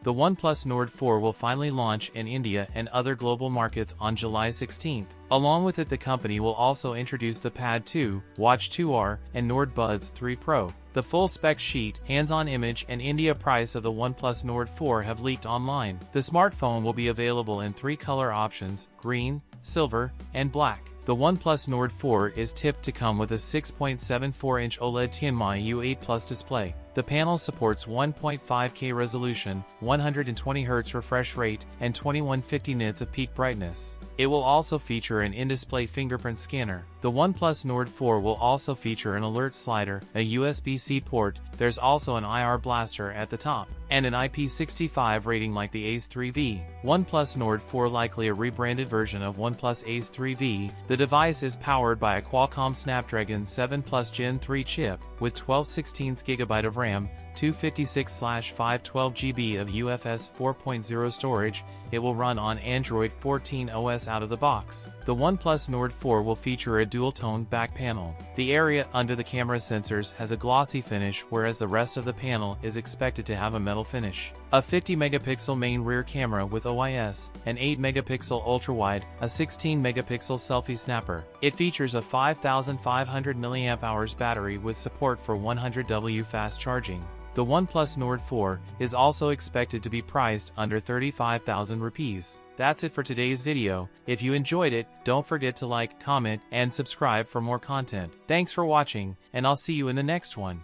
The OnePlus Nord 4 will finally launch in India and other global markets on July 16th. Along with it, the company will also introduce the Pad 2, Watch 2R, and Nord Buds 3 Pro. The full spec sheet, hands-on image, and India price of the OnePlus Nord 4 have leaked online. The smartphone will be available in 3 color options: green, silver, and black. The OnePlus Nord 4 is tipped to come with a 6.74-inch OLED Tianma U8 Plus display. The panel supports 1.5K resolution, 120Hz refresh rate, and 2150 nits of peak brightness. It will also feature an in-display fingerprint scanner. The OnePlus Nord 4 will also feature an alert slider, a USB-C port. There's also an IR blaster at the top, and an IP65 rating like the Ace 3V. OnePlus Nord 4, likely a rebranded version of OnePlus Ace 3V. The device is powered by a Qualcomm Snapdragon 7 Plus Gen 3 chip with 12/16 GB of RAM, 256/512 GB of UFS 4.0 storage. It will run on Android 14 OS out of the box. The OnePlus Nord 4 will feature a dual-tone back panel. The area under the camera sensors has a glossy finish, whereas the rest of the panel is expected to have a metal finish. A 50-megapixel main rear camera with OIS, an 8-megapixel ultra-wide, a 16-megapixel selfie snapper. It features a 5,500 mAh battery with support for 100W fast charging. The OnePlus Nord 4 is also expected to be priced under 35,000 rupees. That's it for today's video. If you enjoyed it, don't forget to like, comment, and subscribe for more content. Thanks for watching, and I'll see you in the next one.